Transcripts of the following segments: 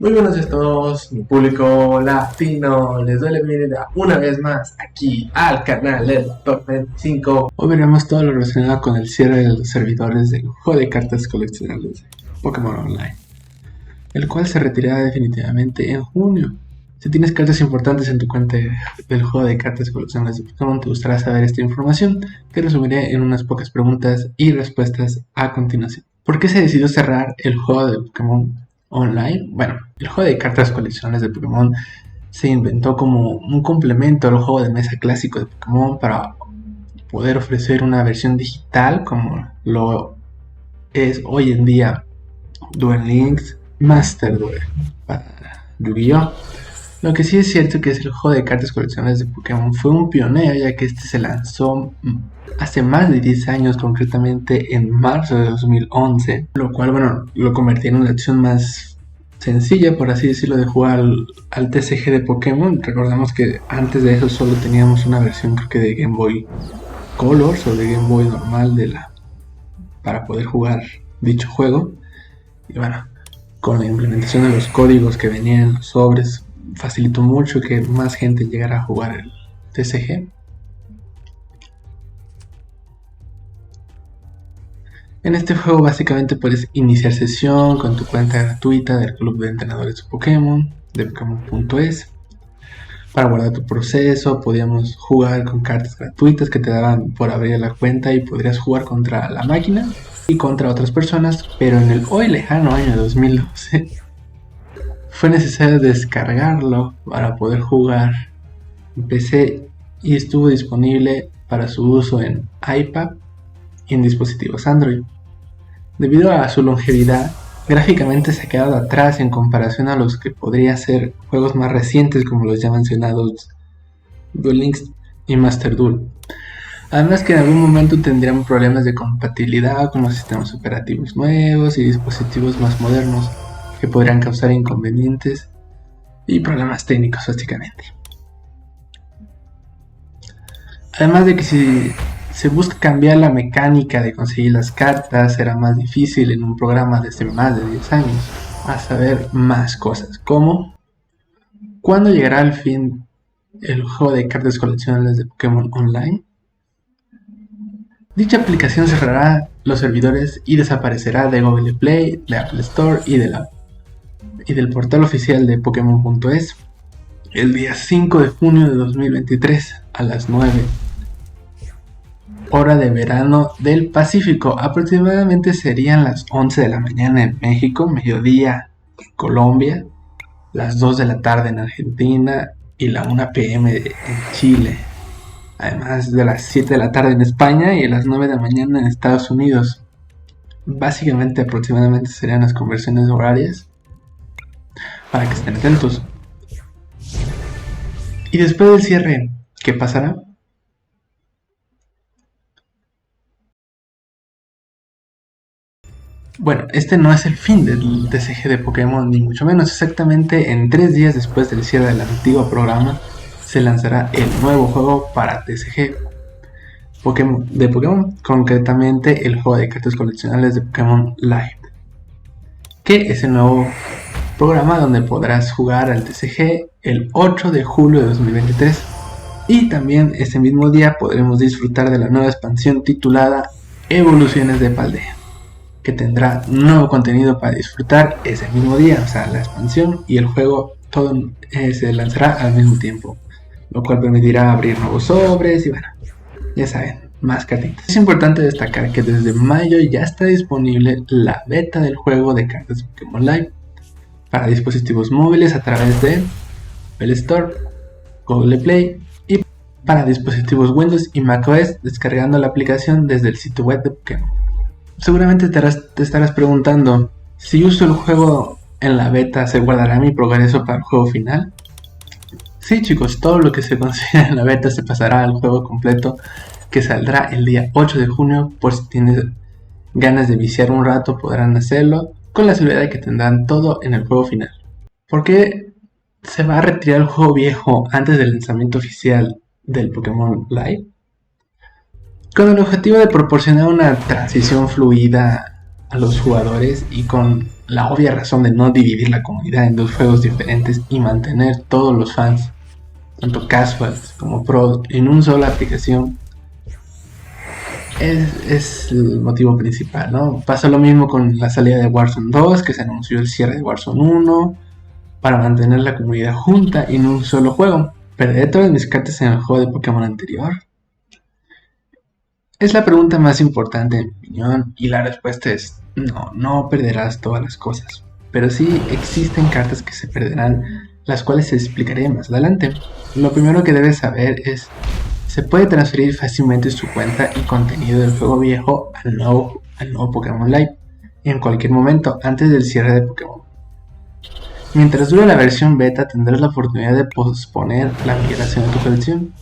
Muy buenos días a todos, mi público latino. Les doy la bienvenida una vez más aquí al canal del Top 25. Hoy veremos todo lo relacionado con el cierre de los servidores del juego de cartas coleccionables de Pokémon Online, el cual se retirará definitivamente en junio. Si tienes cartas importantes en tu cuenta del juego de cartas coleccionables de Pokémon, te gustará saber esta información, que resumiré en unas pocas preguntas y respuestas a continuación. ¿Por qué se decidió cerrar el juego de Pokémon Online? Bueno, el juego de cartas coleccionables de Pokémon se inventó como un complemento al juego de mesa clásico de Pokémon para poder ofrecer una versión digital como lo es hoy en día Duel Links Master Duel para Yu-Gi-Oh! Lo que sí es cierto que es el juego de cartas coleccionables de Pokémon fue un pionero, ya que este se lanzó hace más de 10 años, concretamente en marzo de 2011, lo cual, lo convertía en una opción más sencilla, por así decirlo, de jugar al TCG de Pokémon. Recordamos que antes de eso solo teníamos una versión, creo que de Game Boy Colors o de Game Boy normal para poder jugar dicho juego. Y bueno, con la implementación de los códigos que venían en los sobres, facilitó mucho que más gente llegara a jugar el TCG. En este juego básicamente puedes iniciar sesión con tu cuenta gratuita del club de entrenadores de Pokémon, de Pokémon.es. Para guardar tu proceso, podíamos jugar con cartas gratuitas que te daban por abrir la cuenta y podrías jugar contra la máquina y contra otras personas, pero en el hoy lejano año 2012 fue necesario descargarlo para poder jugar en PC y estuvo disponible para su uso en iPad y en dispositivos Android. Debido a su longevidad, gráficamente se ha quedado atrás en comparación a los que podría ser juegos más recientes como los ya mencionados Duel Links y Master Duel. Además que en algún momento tendrían problemas de compatibilidad con los sistemas operativos nuevos y dispositivos más modernos que podrían causar inconvenientes y problemas técnicos básicamente. Además de que si se busca cambiar la mecánica de conseguir las cartas, será más difícil en un programa desde más de 10 años, a saber más cosas, como ¿cuándo llegará al fin el juego de cartas coleccionables de Pokémon Online? Dicha aplicación cerrará los servidores y desaparecerá de Google Play, de Apple Store y del portal oficial de Pokémon.es el día 5 de junio de 2023 a las 9 hora de verano del Pacífico. Aproximadamente serían las 11 de la mañana en México, mediodía en Colombia, las 2 de la tarde en Argentina y la 1 p.m. en Chile. Además de las 7 de la tarde en España y las 9 de la mañana en Estados Unidos. Básicamente aproximadamente serían las conversiones horarias para que estén atentos. Y después del cierre, ¿qué pasará? Bueno, este no es el fin del TCG de Pokémon, ni mucho menos. Exactamente en 3 días después del cierre del antiguo programa, se lanzará el nuevo juego para TCG de Pokémon, concretamente el juego de cartas coleccionables de Pokémon Live, que es el nuevo programa donde podrás jugar al TCG el 8 de julio de 2023. Y también ese mismo día podremos disfrutar de la nueva expansión titulada Evoluciones de Paldea, que tendrá nuevo contenido para disfrutar ese mismo día. O sea, la expansión y el juego todo se lanzará al mismo tiempo, lo cual permitirá abrir nuevos sobres y ya saben, más cartitas. Es importante destacar que desde mayo ya está disponible la beta del juego de cartas Pokémon Live para dispositivos móviles a través de Apple Store, Google Play y para dispositivos Windows y macOS descargando la aplicación desde el sitio web de Pokémon. Seguramente te estarás preguntando, si uso el juego en la beta, ¿se guardará mi progreso para el juego final? Sí, chicos, todo lo que se consiga en la beta se pasará al juego completo, que saldrá el día 8 de junio. Por si tienes ganas de viciar un rato, podrán hacerlo, con la seguridad de que tendrán todo en el juego final. ¿Por qué se va a retirar el juego viejo antes del lanzamiento oficial del Pokémon Live? Con el objetivo de proporcionar una transición fluida a los jugadores y con la obvia razón de no dividir la comunidad en dos juegos diferentes y mantener todos los fans, tanto casuals como pros, en una sola aplicación, es el motivo principal, ¿no? Pasó lo mismo con la salida de Warzone 2, que se anunció el cierre de Warzone 1 para mantener la comunidad junta en un solo juego. ¿Perderé todas mis cartas en el juego de Pokémon anterior? Es la pregunta más importante en mi opinión, y la respuesta es no, no perderás todas las cosas, pero sí existen cartas que se perderán, las cuales explicaré más adelante. Lo primero que debes saber es: se puede transferir fácilmente su cuenta y contenido del juego viejo al nuevo Pokémon Live en cualquier momento antes del cierre de Pokémon. Mientras dure la versión beta, tendrás la oportunidad de posponer la migración de tu colección.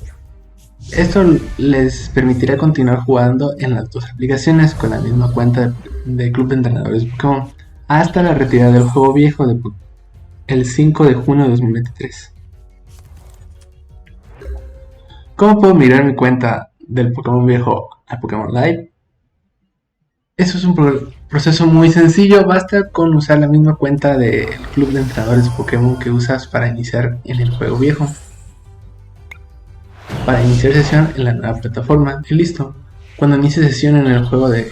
Esto les permitirá continuar jugando en las dos aplicaciones con la misma cuenta de Club de Entrenadores Pokémon hasta la retirada del juego viejo el 5 de junio de 2023. ¿Cómo puedo migrar mi cuenta del Pokémon viejo a Pokémon Live? Eso es un proceso muy sencillo, basta con usar la misma cuenta del Club de Entrenadores Pokémon que usas para iniciar en el juego viejo, para iniciar sesión en la nueva plataforma, y listo. Cuando inicie sesión en el juego de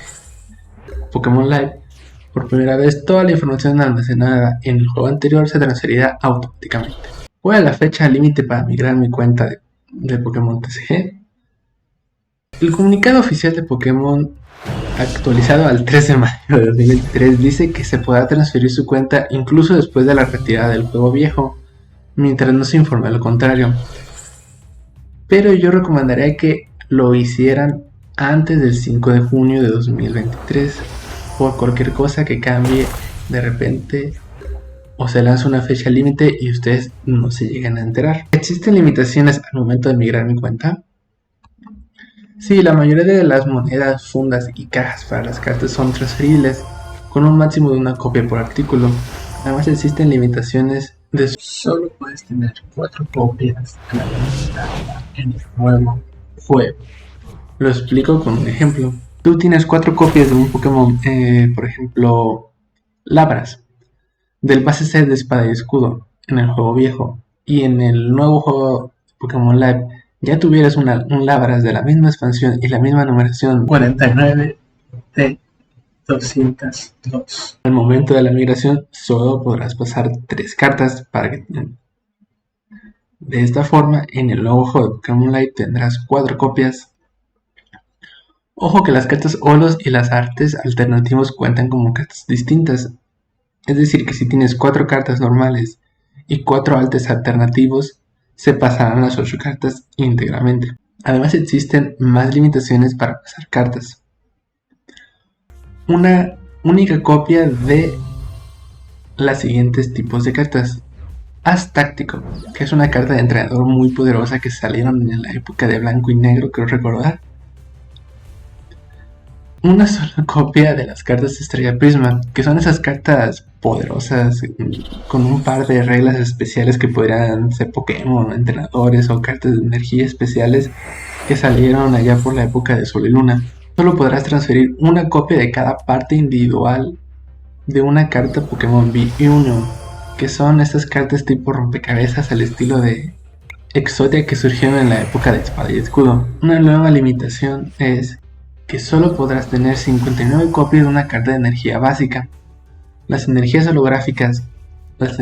Pokémon Live, por primera vez toda la información almacenada en el juego anterior se transferirá automáticamente. ¿Cuál es la fecha límite para migrar mi cuenta de Pokémon TCG? El comunicado oficial de Pokémon, actualizado al 3 de mayo de 2023, dice que se podrá transferir su cuenta incluso después de la retirada del juego viejo, mientras no se informe lo contrario. Pero yo recomendaría que lo hicieran antes del 5 de junio de 2023, por cualquier cosa que cambie de repente o se lanza una fecha límite y ustedes no se lleguen a enterar. ¿Existen limitaciones al momento de migrar mi cuenta? Sí, la mayoría de las monedas, fundas y cajas para las cartas son transferibles con un máximo de una copia por artículo. Además existen limitaciones de solo puedes tener 4 copias de la misma en el nuevo juego. Lo explico con un ejemplo. Tú tienes 4 copias de un Pokémon, por ejemplo, Labras, del base set de Espada y Escudo en el juego viejo, y en el nuevo juego Pokémon Live ya tuvieras un Labras de la misma expansión y la misma numeración 49 de 202. Al momento de la migración solo podrás pasar 3 cartas para que de esta forma en el nuevo juego de Pokémon Live tendrás 4 copias. Ojo que las cartas holos y las artes alternativos cuentan como cartas distintas, es decir que si tienes 4 cartas normales y 4 artes alternativos se pasarán las 8 cartas íntegramente. Además existen más limitaciones para pasar cartas. Una única copia de los siguientes tipos de cartas. As Táctico, que es una carta de entrenador muy poderosa que salieron en la época de blanco y negro, creo recordar. Una sola copia de las cartas Estrella Prisma, que son esas cartas poderosas con un par de reglas especiales que podrían ser Pokémon, entrenadores o cartas de energía especiales que salieron allá por la época de Sol y Luna. Solo podrás transferir una copia de cada parte individual de una carta Pokémon V1, que son estas cartas tipo rompecabezas al estilo de Exodia que surgieron en la época de Espada y Escudo. Una nueva limitación es que solo podrás tener 59 copias de una carta de energía básica. Las energías holográficas las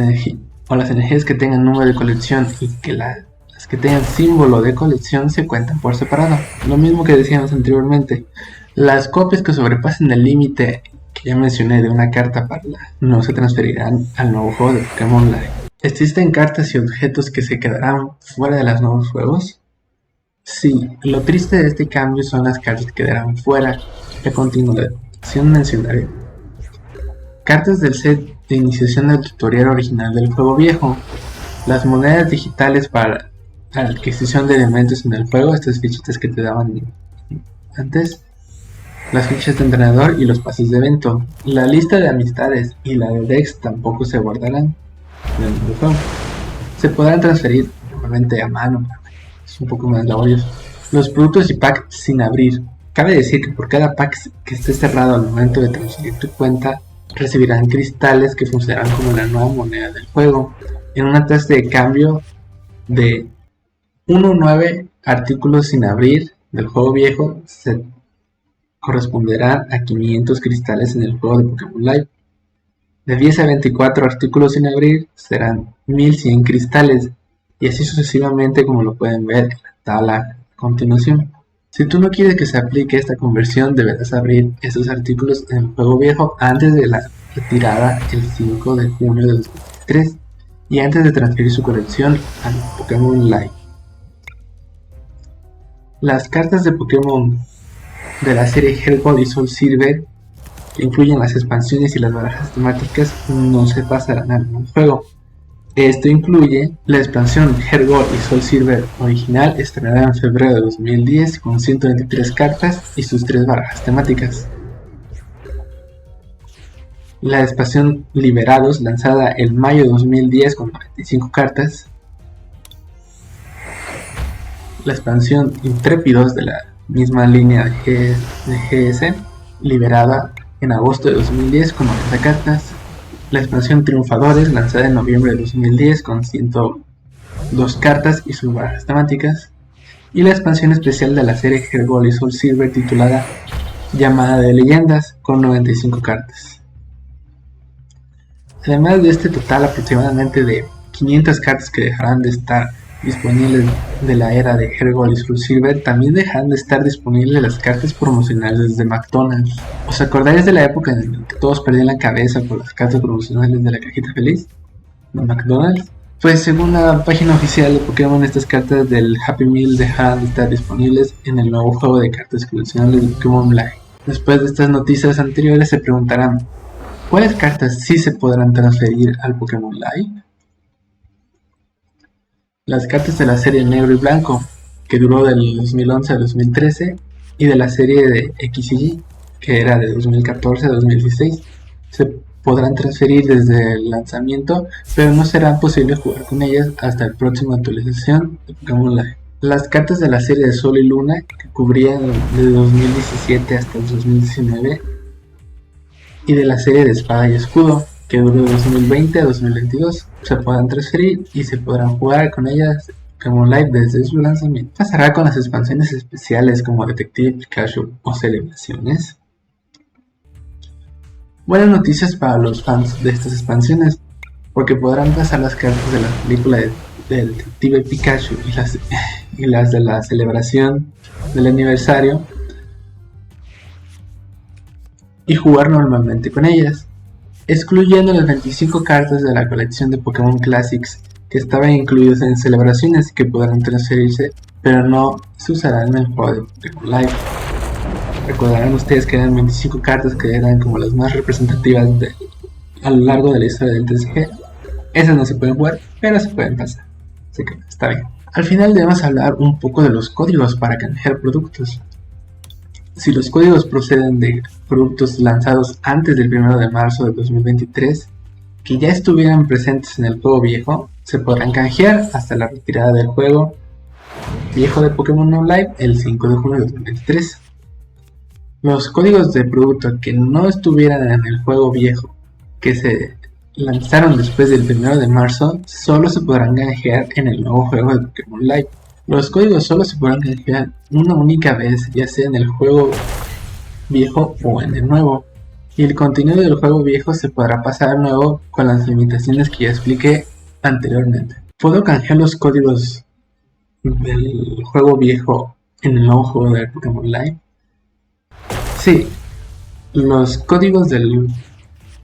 energías que tengan número de colección y que las que tengan símbolo de colección se cuentan por separado. Lo mismo que decíamos anteriormente, las copias que sobrepasen el límite que ya mencioné de una carta no se transferirán al nuevo juego de Pokémon Live. ¿Existen cartas y objetos que se quedarán fuera de los nuevos juegos? Sí, lo triste de este cambio son las cartas que quedarán fuera, que a continuación mencionaré. Cartas del set de iniciación del tutorial original del juego viejo, las monedas digitales para la adquisición de elementos en el juego, estas fichitas que te daban antes, las fichas de entrenador y los pases de evento. La lista de amistades y la de Dex tampoco se guardarán en el nuevo juego. Se podrán transferir normalmente a mano, es un poco más laborioso. Los productos y packs sin abrir, Cabe decir que por cada pack que esté cerrado al momento de transferir tu cuenta, recibirán cristales que funcionarán como la nueva moneda del juego, en una tasa de cambio de 1.9 artículos sin abrir del juego viejo se corresponderán a 500 cristales en el juego de Pokémon Live. De 10 a 24 artículos sin abrir serán 1100 cristales, y así sucesivamente, como lo pueden ver en la tabla a continuación. Si tú no quieres que se aplique esta conversión, deberás abrir esos artículos en el juego viejo antes de la retirada el 5 de junio de 2023 y antes de transferir su colección al Pokémon Live. Las cartas de Pokémon de la serie Heart Gold y Soul Silver, que incluyen las expansiones y las barajas temáticas, no se pasarán al nuevo juego. Esto incluye la expansión Heart Gold y Soul Silver original, estrenada en febrero de 2010 con 123 cartas y sus 3 barajas temáticas. La expansión Liberados, lanzada en mayo de 2010 con 95 cartas. La expansión Intrépidos de la misma línea de GS, liberada en agosto de 2010 con 90 cartas. La expansión Triunfadores, lanzada en noviembre de 2010 con 102 cartas y sus barajas temáticas. Y la expansión especial de la serie Heart Gold y Soul Silver, titulada Llamada de Leyendas, con 95 cartas. Además de este total aproximadamente de 500 cartas que dejarán de estar disponibles de la era de Heart Gold y Soul Silver, también dejarán de estar disponibles las cartas promocionales de McDonald's. ¿Os acordáis de la época en la que todos perdían la cabeza por las cartas promocionales de la cajita feliz de McDonald's? Pues según la página oficial de Pokémon, estas cartas del Happy Meal dejarán de estar disponibles en el nuevo juego de cartas coleccionables de Pokémon Live. Después de estas noticias anteriores se preguntarán, ¿cuáles cartas sí se podrán transferir al Pokémon Live? Las cartas de la serie Negro y Blanco, que duró del 2011 a 2013, y de la serie de X y Y, que era de 2014 a 2016, se podrán transferir desde el lanzamiento, pero no será posible jugar con ellas hasta la próxima actualización de Pokémon Live. Las cartas de la serie de Sol y Luna, que cubrían de 2017 hasta el 2019, y de la serie de Espada y Escudo, que duró de 2020 a 2022, se podrán transferir y se podrán jugar con ellas Pokémon Live desde su lanzamiento. Pasará con las expansiones especiales como Detective Pikachu o Celebraciones. Buenas noticias para los fans de estas expansiones, porque podrán pasar las cartas de la película de Detective Pikachu y las de la celebración del aniversario y jugar normalmente con ellas, excluyendo las 25 cartas de la colección de Pokémon Classics que estaban incluidas en celebraciones, que podrán transferirse pero no se usarán en el juego de Pokémon Live. Recordarán ustedes que eran 25 cartas que eran como las más representativas a lo largo de la historia del TCG. Esas no se pueden jugar, pero se pueden pasar, así que está bien. Al final debemos hablar un poco de los códigos para canjear productos. Si los códigos proceden de productos lanzados antes del 1 de marzo de 2023, que ya estuvieran presentes en el juego viejo, se podrán canjear hasta la retirada del juego viejo de Pokémon No Live el 5 de junio de 2023. Los códigos de producto que no estuvieran en el juego viejo, que se lanzaron después del 1 de marzo, solo se podrán canjear en el nuevo juego de Pokémon Live. Los códigos solo se podrán canjear una única vez, ya sea en el juego viejo o en el nuevo, y el contenido del juego viejo se podrá pasar al nuevo con las limitaciones que ya expliqué anteriormente. ¿Puedo canjear los códigos del juego viejo en el nuevo juego de Pokémon Live? Sí, los códigos del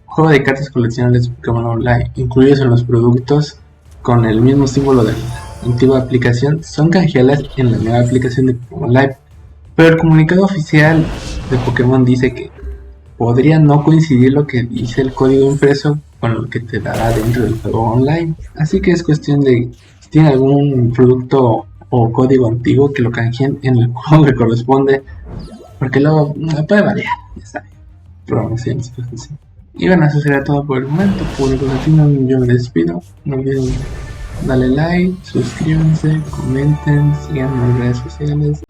juego de cartas coleccionables de Pokémon Online, incluidos en los productos con el mismo símbolo de la antigua aplicación, son canjeables en la nueva aplicación de Pokémon Live, pero el comunicado oficial de Pokémon dice que podría no coincidir lo que dice el código impreso con lo que te dará dentro del juego online, así que es cuestión de si tiene algún producto o código antiguo que lo canjeen en el juego que corresponde, porque luego puede variar, ya saben, programaciones, cosas así. Y bueno, eso sería todo por el momento. Público latino, yo me despido. No olviden darle like, suscríbanse, comenten, sigan en las redes sociales.